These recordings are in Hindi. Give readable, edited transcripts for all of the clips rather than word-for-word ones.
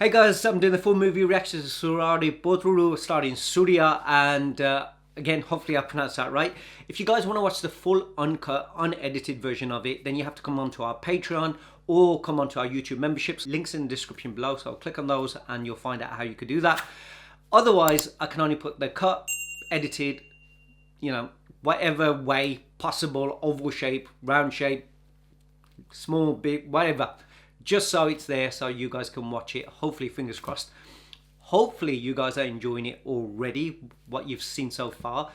Hey guys, I'm doing the full movie reaction to Surari Botruru starring Surya and again, hopefully I pronounced that right. If you guys want to watch the full uncut, unedited version of it, then you have to come onto our Patreon or come onto our YouTube memberships. Links in the description below, so click on those and you'll find out how you could do that. Otherwise, I can only put the cut, edited, you know, whatever way possible, oval shape, round shape, small, big, whatever. Just so it's there so you guys can watch it. Hopefully, fingers crossed. Hopefully you guys are enjoying it already, what you've seen so far.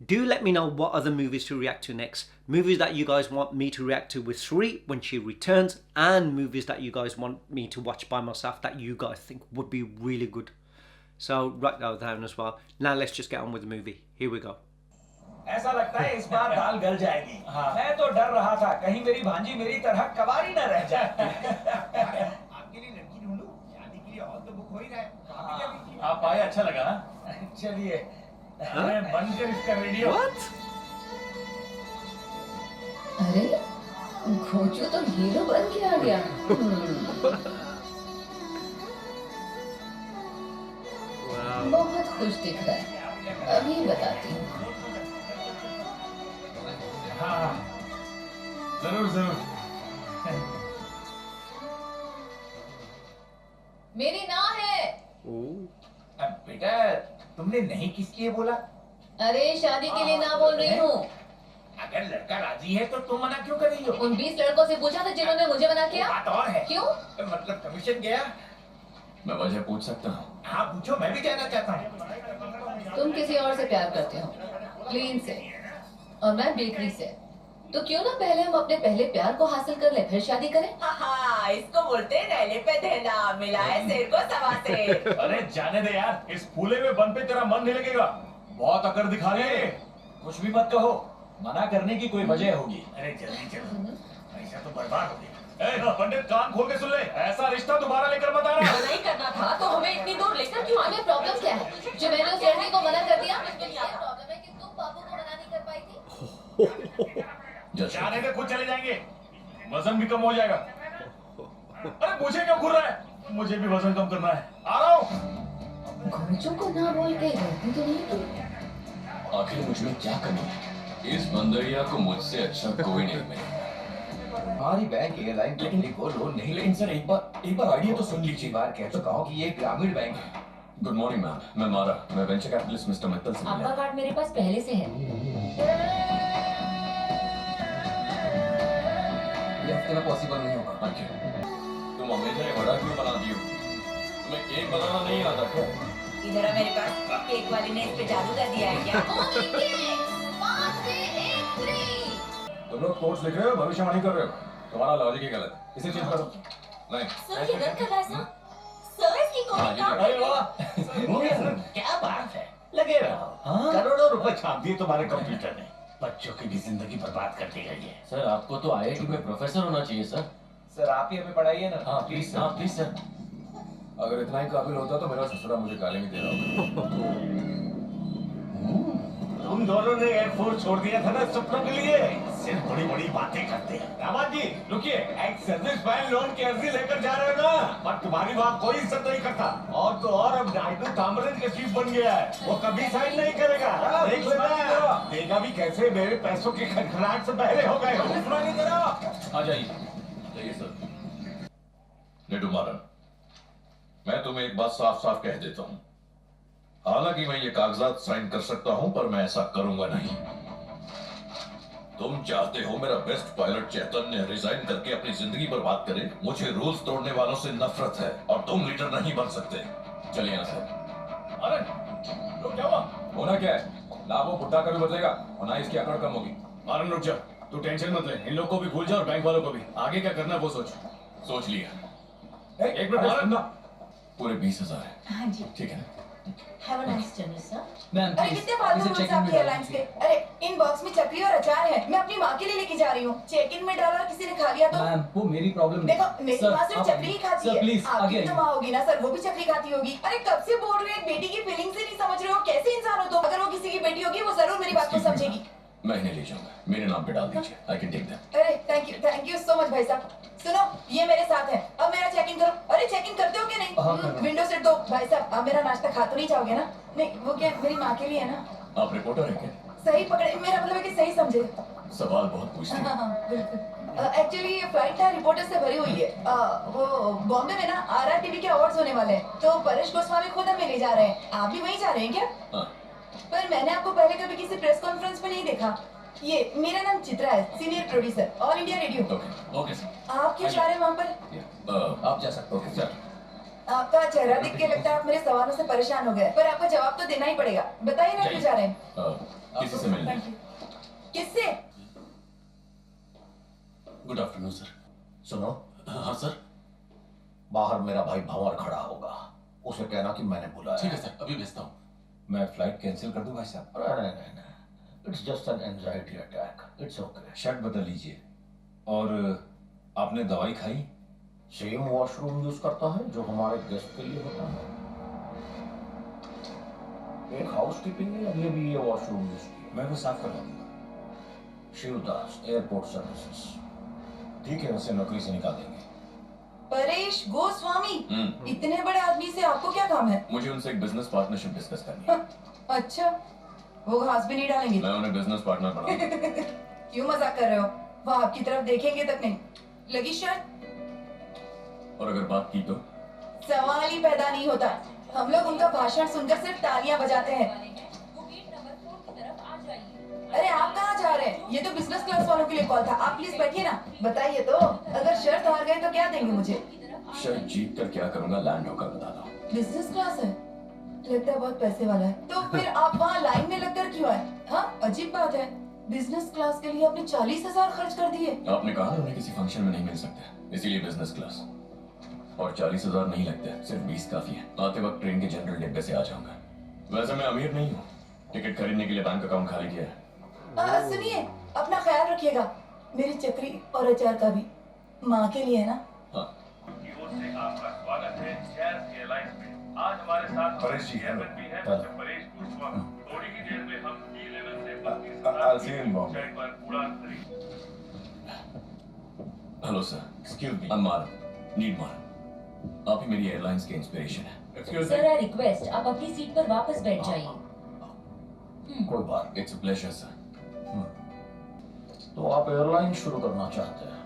Do let me know what other movies to react to next. Movies that you guys want me to react to with Sri when she returns, and movies that you guys want me to watch by myself that you guys think would be really good. So write that down as well. Now let's just get on with the movie. Here we go. ऐसा लगता है इस बार दाल गल जाएगी। मैं तो डर रहा था कहीं मेरी भांजी मेरी तरह कवारी न रह जाए। आपके लिए लड़की ढूंढूं? शादी के लिए हॉल तो बुक हो ही रहा है। आप आए अच्छा लगा ना? चलिए, बंद कर इसका वीडियो। अरे, घोचू तो हीरो बन के आ गया। बहुत खुश दिख रहा है। अभी बताती हूँ। हाँ, जरूर जरूर। मेरी ना है। अब बेटा, तुमने नहीं किस लिए बोला? अरे शादी के लिए ना बोल रही हूँ। अगर लड़का राजी है तो तुम मना क्यों कर रही हो? उन 20 लड़कों से पूछा था जिन्होंने मुझे मना किया। बात और है। क्यों? मतलब कमीशन गया? मैं वजह पूछ सकता हूँ? हाँ पूछो, मैं भी जानना चाहता हूँ। तुम किसी और से प्यार करते हो, क्लीन से, और मैं बेकरी से। तो क्यों ना पहले हम अपने पहले प्यार को हासिल कर ले, फिर शादी करें? हाँ, इसको बोलते हैं नैले पे देना, मिलाए शेर को सवा से। अरे जाने दे यार, इस फूले में बन पे तेरा मन नहीं लगेगा। बहुत अकड़ दिखा रहे हैं। कुछ भी मत कहो, मना करने की कोई वजह होगी। अरे जल्दी चलो, पैसा तो बर्बाद हो गया। पंडित कान खोल के सुन ले, ऐसा रिश्ता दोबारा लेकर मत आना। नहीं करना था तो हमें इतनी दूर लेकर क्यों आने? हमें प्रॉब्लम क्या है जो मैंने उस लड़की को मना कर दिया? ये प्रॉब्लम है कि तुम बाबू को मना नहीं कर पाई थी। जाने दे, खुद चले जाएंगे, वजन भी कम हो जाएगा। अरे मुझे क्यों घूर रहा है? मुझे भी वजन कम करना है, आ रहा हूँ। घोचों को ना बोल के रहती तो नहीं तू। आखिर मुझ में क्या कमी है? इस बंदरिया को मुझसे अच्छा कोई नहीं मिला। हमारी बैंक एयरलाइन कंपनी को लोन नहीं, लेकिन सर एक बार आइडिया तो सुन लीजिए। बार कह चुका हूँ कि ये ग्रामीण बैंक है। गुड मॉर्निंग मैम, मैं मारा, मैं वेंचर कैपिटलिस्ट मिस्टर मित्तल से आपका मिला। कार्ड मेरे पास पहले से है। ये हफ्ते में पॉसिबल नहीं होगा। अच्छा, तुम हमेशा ये बड़ा क्यों बना दियो? तुम्हें केक बनाना नहीं आता क्या? इधर आ मेरे पास। केक वाली ने इस पे जादू कर दिया है क्या? तुम लोग कोर्स लिख रहे हो, भविष्यवाणी कर रहे हो। तुम्हारा लॉजिक ही गलत, इसे चेंज करो। नहीं सर ये रन कर रहा है सर। सर इसकी हाँ, कोई ये काम अरे नहीं। क्या बात है, लगे रहो। करोड़ों रुपए छाप दिए तुम्हारे कंप्यूटर ने। बच्चों की भी जिंदगी बर्बाद कर दी गई है। सर आपको तो आईआईटी में प्रोफेसर होना चाहिए सर। सर आप ही हमें पढ़ाइए ना। हाँ प्लीज, हाँ प्लीज सर। अगर इतना ही काबिल होता तो मेरा ससुरा मुझे गाली नहीं दे रहा होगा। तुम दोनों ने एयरफोर्स छोड़ दिया था ना सपनों के लिए। सिर्फ बड़ी बड़ी बातें करते हैं। दामाद जी रुकिए, एक सर्विस मैन लोन की अर्जी लेकर जा रहे हो ना, पर तुम्हारी वहाँ कोई इज्जत नहीं करता। और तो और अब नायडू कामरेज का चीफ बन गया है, वो कभी साइन नहीं करेगा। देख लेना, देगा भी कैसे? मेरे पैसों की खनखनाहट से पहले हो गए हो। आ जाइए सर। नेडू मारन, मैं तुम्हें एक बात साफ साफ कह देता हूँ। हालांकि मैं ये कागजात साइन कर सकता हूं, पर मैं ऐसा करूंगा नहीं। तुम चाहते हो मेरा बेस्ट पायलट चैतन्य रिजाइन करके अपनी जिंदगी बर्बाद करे। मुझे रूल्स तोड़ने वालों से नफरत है और तुम लीडर नहीं बन सकते। चलिए यहाँ से। अरे तो क्या हुआ? होना क्या है, ना वो बुढ़ा कभी बदलेगा और ना इसकी अकड़ कम होगी। मारन रुक जा, तू टेंशन मत ले। इन लोग को भी भूल जा और बैंक वालों को भी। आगे क्या करना है वो सोच। सोच लिया। एक मिनट मारन। पूरे 20,000 है। हाँ जी। ठीक है ना? Have a nice dinner, sir. Ma'am अरे कितने फालतू रूल्स आपके एयरलाइंस के। अरे इन बॉक्स में चकली और अचार है, मैं अपनी माँ के लिए लेके जा रही हूँ। चेक इन में डाला और किसी ने खा लिया तो? मैम वो मेरी प्रॉब्लम नहीं। देखो मेरी माँ सिर्फ चकली ही खाती है। प्लीज आपकी आगे तो माँ होगी ना सर, वो भी चकली खाती होगी। अरे कब से बोल रहे हो, एक बेटी की फीलिंग से नहीं समझ रहे हो? कैसे इंसान हो तुम? अगर वो किसी की बेटी होगी वो जरूर मेरी बात को समझेगी। मैं इन्हें ले जाऊंगा, मेरे नाम पे डाल दीजिए। I can take that. अरे थैंक यू सो मच भाई साहब। सुनो, ये मेरे साथ है। अब मेरा चेक इन करो। अरे चेक इन करते हो क्या नहीं? विंडो सीट दो भाई साहब। अब मेरा नाश्ता खा तो नहीं जाओगे ना? नहीं, वो क्या मेरी माँ के लिए है ना। आप रिपोर्टर हैं क्या? सही पकड़े, मेरा मतलब है कि सही समझे। सवाल बहुत पूछते हैं। हाँ, बिल्कुल। एक्चुअली ये फ्लाइट ना रिपोर्टर से भरी हुई है। वो बॉम्बे में ना RRTV के अवार्ड्स होने वाले हैं, तो परेश गोस्वामी खुद हमें ले जा रहे हैं। आप भी वहीं जा रहे हैं क्या? हाँ। पर मैंने आपको पहले कभी किसी प्रेस कॉन्फ्रेंस में नहीं देखा। ये मेरा नाम चित्रा है, senior producer, all India radio. Okay sir. आप क्यों जा रहे हैं वहाँ पर? आप जा सकते हो सर। आपका चेहरा देख के लगता है आप मेरे सवालों से परेशान हो गए, पर आपको जवाब तो देना ही पड़ेगा। बताइए ना क्यों जा रहे हैं? किसी से मिलने। किससे? Good afternoon sir. सुनो, हाँ सर। बाहर मेरा भाई भंवर खड़ा होगा, उसे कहना कि मैंने बुलाया। ठीक है सर, अभी भेजता हूँ। मैं फ्लाइट कैंसिल कर दूँ भाई साहब? अरे नहीं, it's just an anxiety attack, it's okay. Shirt बदल लीजिए। और आपने दवाई खाई? सेम वॉशरूम यूज करता है जो हमारे गेस्ट के लिए होता है। एक हाउसकीपिंग ने अभी भी ये वॉशरूम यूज किया। मैं वो साफ करवा दूंगा। Shivdas, airport services. ठीक है, उसे नौकरी से निकाल देंगे। परेश गोस्वामी, इतने बड़े आदमी से आपको क्या काम है? मुझे उनसे एक बिजनेस पार्टनरशिप डिस्कस करनी है। अच्छा, वो घास भी नहीं डालेंगे? मैं उन्हें बिजनेस पार्टनर बनाऊंगा। क्यों मजाक कर रहे हो? वो आपकी तरफ देखेंगे तक नहीं। लगी शर्त? और अगर बात की तो? सवाल ही पैदा नहीं होता। हम लोग उनका भाषण सुनकर सिर्फ तालियां बजाते हैं। अरे आप कहाँ जा रहे हैं? ये तो बिजनेस क्लास वालों के लिए कॉल था। आप प्लीज बैठिए ना। बताइए तो, अगर शर्त हार गए तो क्या देंगे मुझे? शर्त जीत कर क्या करूंगा, लैंड होकर बता दो। बिजनेस क्लास है, लगता है बहुत पैसे वाला है। तो फिर आप वहाँ लाइन में लगकर क्यों आए? हाँ, अजीब बात है। बिजनेस क्लास के लिए आपने 40,000 खर्च कर दिए। आपने कहा ना उन्हें किसी फंक्शन में नहीं मिल सकते, इसीलिए बिजनेस क्लास। और 40,000 नहीं लगते, सिर्फ 20 काफी है। आते वक्त ट्रेन के जनरल डिब्बे से आ जाऊंगा। वैसे मैं अमीर नहीं हूँ, टिकट खरीदने के लिए बैंक अकाउंट खाली किया है। सुनिए, अपना ख्याल रखिएगा। मेरी चक्री और अचार का भी माँ के लिए है ना। हाँ। से आपका स्वागत है शेयर एयरलाइंस में। आज हमारे साथ परेश जी, चेयरमैन भी है हेलो। परेश गोस्वामी। थोड़ी ही देर में हम E11 से 32 I'll see you in Bombay. ऊंचाई पर उड़ान भरेंगे। Hello sir, excuse me, Ammar, need मार। आप ही मेरी एयरलाइंस के इंस्पिरेशन है। सर, आई रिक्वेस्ट आप अपनी सीट पर वापस बैठ जाइए। कोई बात। It's a pleasure sir. तो आप एयरलाइन शुरू करना चाहते हैं?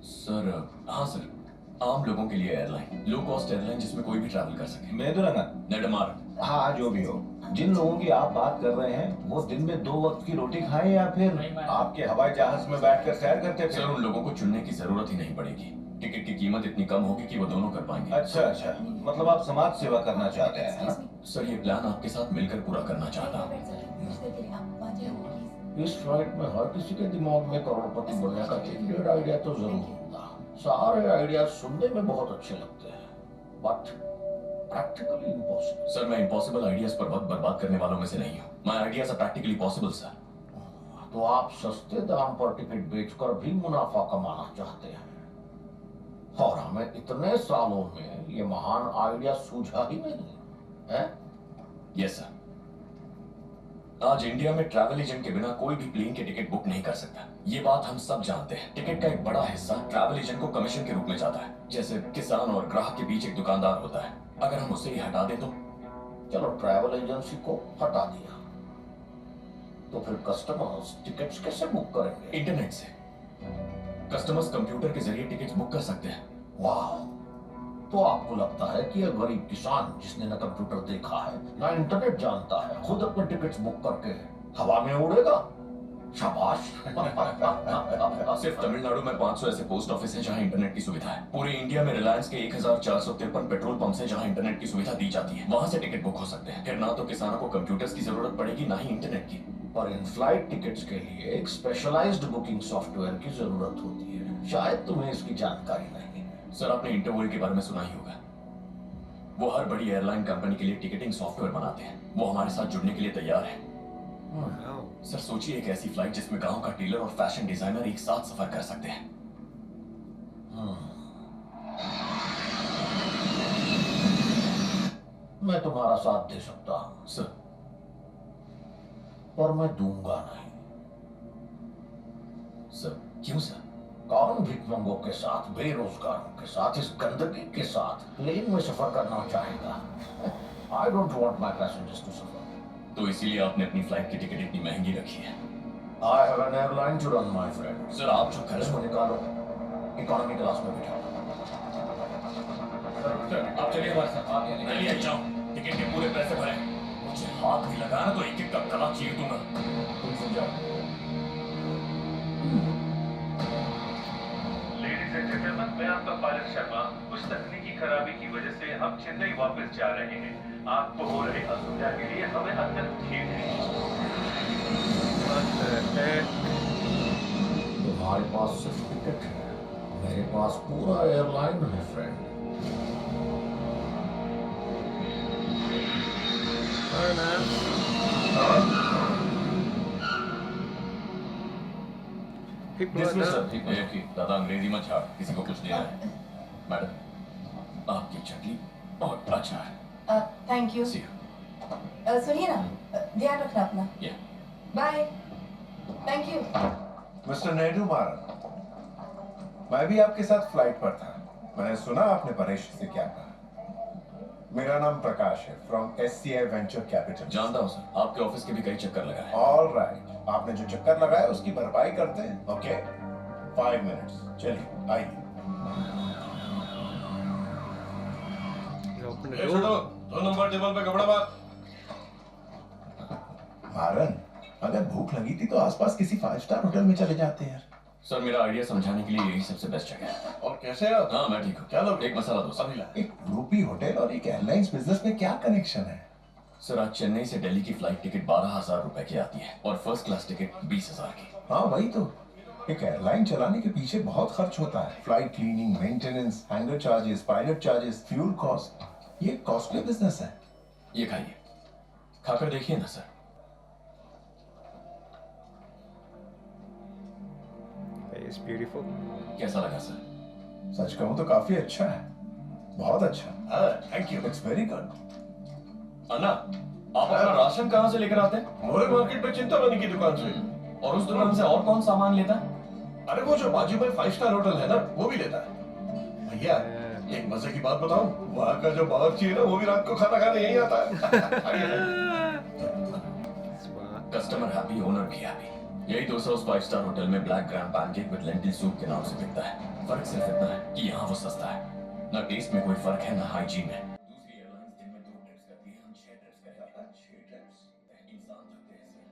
सर, हाँ सर, आम लोगों के लिए एयरलाइन, लो कॉस्ट एयरलाइन जिसमें कोई भी ट्रैवल कर सके। नेडमार। हाँ, जो भी हो, जिन लोगों की आप बात कर रहे हैं वो दिन में 2 वक्त की रोटी खाएं या फिर आपके हवाई जहाज में बैठकर सैर करते सर, उन लोगों को चुनने की जरूरत ही नहीं पड़ेगी। टिकट की कीमत इतनी कम होगी कि वो दोनों कर पाएंगे। अच्छा, मतलब आप समाज सेवा करना चाहते हैं, हाँ? सर, ये प्लान आपके साथ मिलकर पूरा करना चाहता हूँ। इस फ्लाइट में हर किसी के दिमाग में करोड़पति बनने का एक डेढ़ आइडिया तो जरूर होगा। सारे आइडिया सुनने में बहुत अच्छे लगते हैं, बट प्रैक्टिकली इम्पॉसिबल। सर, मैं इम्पॉसिबल आइडियाज पर वक्त बर्बाद करने वालों में से नहीं हूँ। My ideas are practically possible sir. तो आप सस्ते दाम पर टिकट बेचकर भी मुनाफा कमाना चाहते हैं, और हमें इतने सालों में ये महान आइडिया सूझा ही नहीं है? Yes sir. आज इंडिया में ट्रैवल एजेंट के बिना कोई भी प्लेन के टिकट बुक नहीं कर सकता। ये बात हम सब जानते हैं। टिकट का एक बड़ा हिस्सा ट्रैवल एजेंट को कमीशन के रूप में जाता है। जैसे किसान और ग्राहक के बीच एक दुकानदार होता है, अगर हम उसे ही हटा दें तो? चलो, ट्रैवल एजेंसी को हटा दिया, तो फिर कस्टमर्स टिकट्स कैसे बुक करेंगे? इंटरनेट से। कस्टमर्स कंप्यूटर के जरिए टिकट्स बुक कर सकते हैं। वाह, तो आपको लगता है कि यह गरीब किसान जिसने न कंप्यूटर देखा है ना इंटरनेट जानता है, खुद अपने टिकट्स बुक करके हवा में उड़ेगा? शाबाश। सिर्फ तमिलनाडु में 500 ऐसे पोस्ट ऑफिस हैं जहां इंटरनेट की सुविधा है। पूरे इंडिया में रिलायंस के 1453 पेट्रोल पंप हैं जहां इंटरनेट की सुविधा दी जाती है। वहां से टिकट बुक हो सकते हैं। फिर ना तो किसानों को कंप्यूटर्स की जरूरत पड़ेगी, ना ही इंटरनेट की। पर इन फ्लाइट टिकट्स के लिए एक स्पेशलाइज्ड बुकिंग सॉफ्टवेयर की जरूरत होती है। शायद तुम्हें इसकी जानकारी नहीं है। सर, आपने इंटरवर्ल्ड के बारे में सुना ही होगा। वो हर बड़ी एयरलाइन कंपनी के लिए टिकटिंग सॉफ्टवेयर बनाते हैं। वो हमारे साथ जुड़ने के लिए तैयार है। सर, सोचिए एक ऐसी फ्लाइट जिसमें गांव का टेलर और फैशन डिजाइनर एक साथ सफर कर सकते हैं। मैं तुम्हारा साथ दे सकता हूं सर, पर मैं दूंगा नहीं। सर क्यों सर? कौन भिखमंगों के साथ, बेरोजगारों के साथ, इस गंदगी के साथ प्लेन में सफर करना चाहेगा? I don't want my passengers to suffer. तो इसीलिए आपने अपनी फ्लाइट की टिकट इतनी महंगी रखी है। I have an airline to run my friend. Sir आप जो खर्च इसको निकालो, इकोनॉमी क्लास में बिठाओ। आप चलिए हमारे साथ। आप यहाँ नहीं आई जाओ, टिकट के पूरे पैसे भरे। मुझे हाथ भी लगाना तो एक एक का गला चीर दूंगा। तुम सुन जाओ। लेडीज एंड जेंटलमैन, मैं आपका पायलट शर्मा। कुछ तकनीकी खराबी की वजह से हम चेन्नई वापस जा रहे हैं। आपको हो रही असुविधा के लिए हमें अत्यंत खेद है। तुम्हारे पास सिर्फ टिकट है, मेरे पास पूरा एयरलाइन है फ्रेंड। एक ही दादा अंग्रेजी मत झाड़, किसी को कुछ देना है। मैडम आपकी चटनी और अचार। Thank you. See you. सुनिए ना, ध्यान रखना अपना। Yeah. Bye. Thank you. Mister Nehru Maran, मैं भी आपके साथ फ्लाइट पर था। मैंने सुना आपने परेश से क्या कहा। मेरा नाम प्रकाश है, फ्रॉम SCI वेंचर कैपिटल। जानता हूँ सर, आपके ऑफिस के भी कई चक्कर लगाए। ऑल राइट, आपने जो चक्कर लगाया उसकी भरपाई करते हैं। ओके 5 मिनट्स, चलिए आइए। छोटो, 2 नंबर टेबल पे कपड़ा बात। मारन, अगर भूख लगी थी तो आसपास किसी 5 स्टार होटल में चले जाते हैं। सर मेरा आइडिया समझाने के लिए यही सबसे बेस्ट जगह है। और कैसे हो? हाँ मैं ठीक हूँ। क्या लोग? एक मसाला दो सर। एक रूपी होटल और एक एयरलाइंस बिजनेस में क्या कनेक्शन है? सर आज चेन्नई से दिल्ली की फ्लाइट टिकट 12,000 रुपए की आती है और फर्स्ट क्लास टिकट 20,000 की। हाँ वही तो, एक एयरलाइन चलाने के पीछे बहुत खर्च होता है। Flight cleaning, maintenance, hanger charges, pilot charges, fuel cost, ये कॉस्टली बिजनेस है। ये खाइए, खाकर देखिए ना सर। It's beautiful. कैसा लगा सर? सच कहूँ तो काफी अच्छा है, बहुत अच्छा। Thank you. It's very good. अन्ना, आप अपना राशन कहाँ से लेकर आते हैं? मोरे मार्केट में चिंतामणि की दुकान से। और उस दुकान से और कौन सामान लेता है? अरे वो जो बाजू में 5 स्टार होटल है ना, वो भी लेता है। भैया एक मजे की बात बताऊं, वहाँ का जो बावर्ची है ना, वो भी रात को खाना खाने यही आता है। कस्टमर हैप्पी, ओनर भी हैप्पी। यही डोसा उस 5 स्टार होटल में black gram pancake with lentil soup के नाम से बिकता है। फर्क सिर्फ इतना है कि यहाँ वो सस्ता है। ना टेस्ट में कोई फर्क है, ना हाइजीन में। दूसरी एयरलाइंस दिन में 2 ट्रिप्स करती है, हम 6 ट्रिप्स करेंगे। 6 ट्रिप्स? इंसान थकते हैं सर,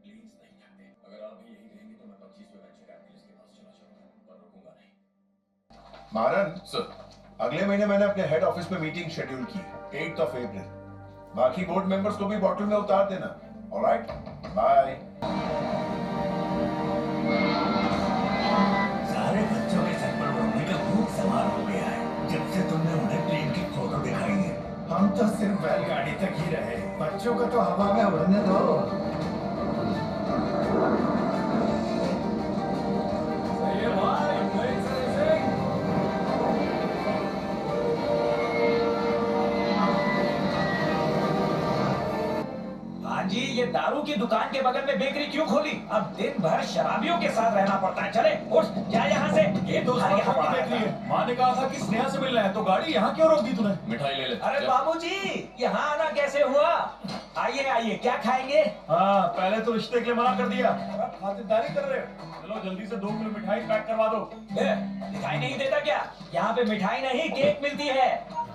प्लेन्स नहीं थकते। अगर आप भी यही कहेंगे तो मैं 25वें वेंचर कैपिटलिस्ट के पास चला जाऊंगा, पर रुकूंगा नहीं। मारन सर, अगले महीने मैंने अपने हेड ऑफिस में मीटिंग शेड्यूल की, 8 अप्रैल। बाकी बोर्ड मेंबर्स को भी बॉटल में उतार देना। Alright, bye. सारे बच्चों के सर पर उड़ने का भूख सवार हो गया है जब से तुमने उन्हें प्लेन की फोटो दिखाई है। हम तो सिर्फ बैलगाड़ी तक ही रहे, बच्चों को तो हवा में उड़ने दो। जी ये दारू की दुकान के बगल में बेकरी क्यों खोली? अब दिन भर शराबियों के साथ रहना पड़ता है। चले उठ जा यहाँ से। ये दोस्त यहाँ पड़ा है। माँ ने कहा था कि स्नेहा से मिलना है, तो गाड़ी यहाँ क्यों रोक दी तूने? मिठाई ले ले। अरे बाबूजी, यहाँ आना कैसे हुआ? आइए आइए, क्या खाएंगे? हाँ पहले तो रिश्ते के लिए मना कर दिया, अब खातिरदारी कर रहे हो। चलो जल्दी से 2 किलो मिठाई पैक करवा दो। मिठाई नहीं देता क्या? यहाँ पे मिठाई नहीं केक मिलती है।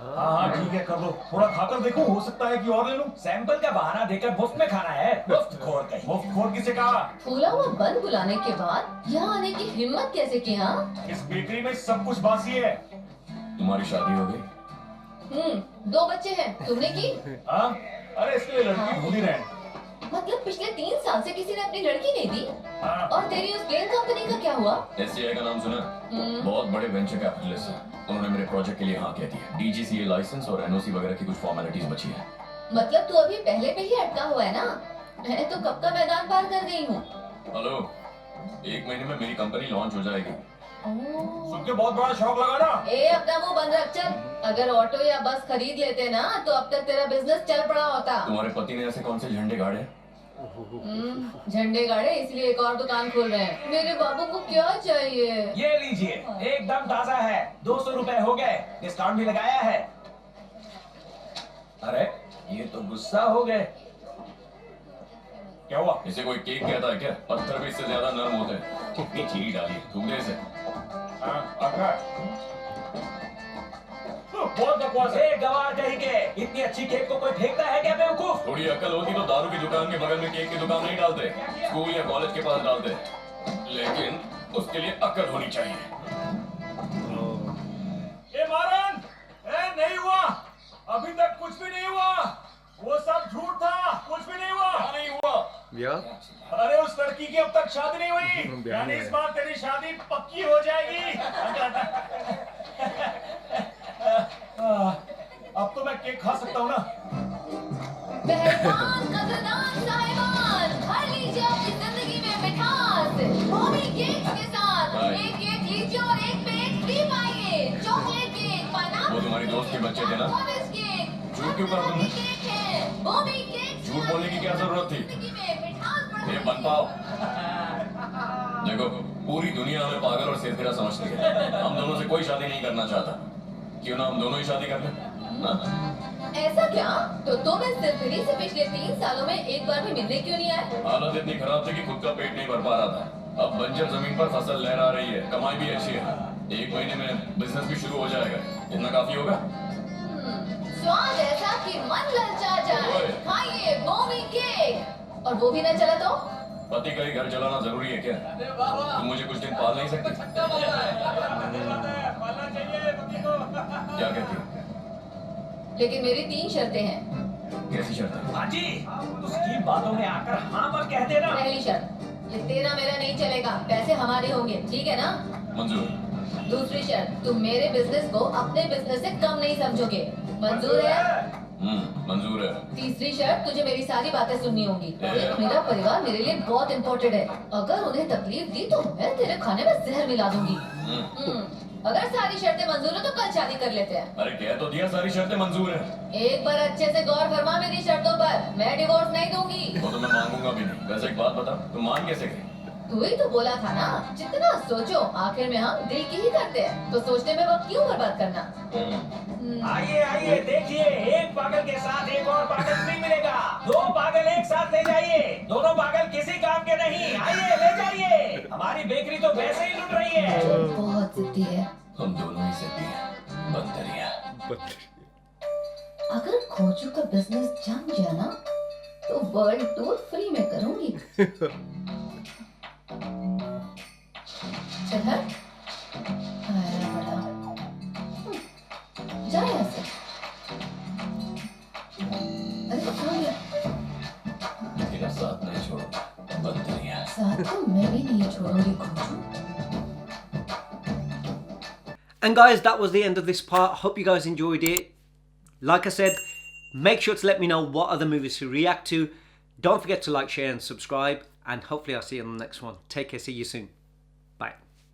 हाँ ठीक है कर दो, थोड़ा खाकर देखो, हो सकता है कि और ले लूं। सैंपल का बहाना देकर मुफ्त में खाना है। मुफ्त खोर कहीं। मुफ्त खोर किसे कहा? फूला हुआ बन बुलाने के बाद यहाँ आने की हिम्मत कैसे की? हाँ इस बेकरी में सब कुछ बासी है। तुम्हारी शादी हो गई? 2 बच्चे हैं, तुमने की? हाँ अरे इसके लिए लड़की ढूंढ ही रहे हैं। मतलब पिछले 3 साल से किसी ने अपनी लड़की नहीं दी? हाँ। और तेरी उस प्लेन कंपनी का क्या हुआ? SCI का नाम सुना? बहुत बड़े वेंचर कैपिटलिस्ट हैं। उन्होंने मेरे प्रोजेक्ट के लिए हाँ कह दिया। DGCA लाइसेंस और NOC वगैरह की कुछ फॉर्मेलिटीज बची है। मतलब तू अभी पहले पे ही अटका हुआ है ना? मैं तो कब का मैदान पार कर गई हूँ। हेलो, 1 महीने में मेरी कंपनी लॉन्च हो जाएगी। सुन के बहुत बड़ा शौक लगा ना? ए अपना मुंह बंद रख चल। अगर ऑटो या बस खरीद लेते ना तो अब तक तेरा बिजनेस चल पड़ा होता। तुम्हारे पति ने ऐसे कौन से झंडे गाड़े? झंडे गाड़े इसलिए एक और दुकान खोल रहे हैं। मेरे बाबू को क्या चाहिए? ये लीजिए, एकदम ताजा है, 200 रुपए हो गए, डिस्काउंट भी लगाया है। अरे ये तो गुस्सा हो गए। क्या हुआ? इसे कोई केक कहता है क्या? पत्थर भी इससे ज्यादा नरम होते हैं। कितनी चीनी डाली है, थूक दे इसे। बहुत बकवास है, गवार कहीं के। इतनी अच्छी केक को कोई फेंकता है क्या बेवकूफ? थोड़ी अकल होती तो दारू की दुकान के बगल में केक की दुकान नहीं डालते, स्कूल या कॉलेज के पास डालते। लेकिन उसके लिए अकल होनी चाहिए। ये मारन, नहीं हुआ, अभी तक कुछ भी नहीं हुआ। वो सब झूठ था, कुछ भी नहीं हुआ। नहीं हुआ। अरे उस लड़की की अब तक शादी नहीं हुई, यानी इस बार तेरी शादी पक्की हो जाएगी। अब तो मैं केक खा सकता हूँ ना? पहलवान, कदरदान साहिबान, भर लीजिए अपनी जिंदगी में मिठास बॉबी केक्स के साथ। एक केक लीजिए और एक पे एक फ्री पाइए। चॉकलेट केक, पाइनएप्पल, वो तुम्हारी दोस्त के बच्चे थे ना? स्ट्रॉबेरी केक, झूठ क्यों कहा तुमने? केक है, बॉबी केक। झूठ बोलने की क्या जरूरत थी? जिंदगी में मिठास बढ़ाइए। ये बन पाओ। देखो, पूरी दुनिया हमें पागल और सिरफिरा समझती है। हम दोनों से कोई शादी नहीं करना चाहता। क्यों ना हम दोनों ही शादी कर लें? ऐसा क्या? तो तुम इस सिरफिरी से पिछले 3 सालों में एक बार भी मिलने क्यों नहीं आए? हालत इतनी खराब थी कि खुद का पेट नहीं भर पा रहा था। अब बंजर जमीन पर फसल लहरा रही है, कमाई भी अच्छी है। 1 महीने में बिजनेस भी शुरू हो जाएगा। इतना काफी होगा? स्वाद ऐसा कि मन ललचा जाए। ओए। खाइए बॉबी केक। और वो भी न चला तो? पति का ही घर चलाना जरूरी है क्या? तुम मुझे कुछ दिन पाल नहीं सकती? क्या कहती हो? लेकिन मेरी 3 शर्तें हैं। कैसी शर्तें? हाजी, उसकी बातों में आकर हाँ मत कह देना। पहली शर्त, ये तेरा मेरा नहीं चलेगा, पैसे हमारे होंगे, ठीक है ना? मंजूर। दूसरी शर्त, तुम मेरे बिजनेस को अपने बिजनेस से कम नहीं समझोगे, मंजूर है? मंजूर है। तीसरी शर्त, तुझे मेरी सारी बातें सुननी होंगी। मेरा परिवार मेरे लिए बहुत इम्पोर्टेंट है। अगर उन्हें तकलीफ दी तो मैं तेरे खाने में जहर मिला दूंगी। अगर सारी शर्तें मंजूर है तो कल शादी कर लेते हैं। अरे कह तो दिया सारी शर्तें मंजूर हैं। एक बार अच्छे से गौर फरमा मेरी शर्तों पर, मैं डिवोर्स नहीं दूंगी। वो तो मैं मांगूंगा भी नहीं। वैसे एक बात बता, तुम मान कैसे गई? तू ही तो बोला था ना, जितना सोचो आखिर में हम दिल की ही करते हैं, तो सोचने में वक्त क्यों बर्बाद करना? आइए आइए, देखिए, एक पागल के साथ एक और पागल फ्री मिलेगा। 2 पागल एक साथ ले जाइए। दोनों पागल किसी काम के नहीं। आइए ले जाइए। हमारी बेकरी तो वैसे ही लुट रही है। बहुत जिद्दी है। हम दोनों ही जिद्दी हैं। बंदरिया। अगर खोजू का बिजनेस जम गया ना, तो वर्ल्ड टूर फ्री में करूंगी। चल हट। आया बड़ा। जा यहाँ से। अरे कहाँ गया? तेरा साथ नहीं छोड़ूंगा, बंदरिया। साथ तो मैं भी नहीं छोड़ूंगी खोजू। And guys, that was the end of this part. Hope you guys enjoyed it. Like I said, make sure to let me know what other movies to react to. Don't forget to like, share and subscribe. And hopefully I'll see you on the next one. Take care. See you soon.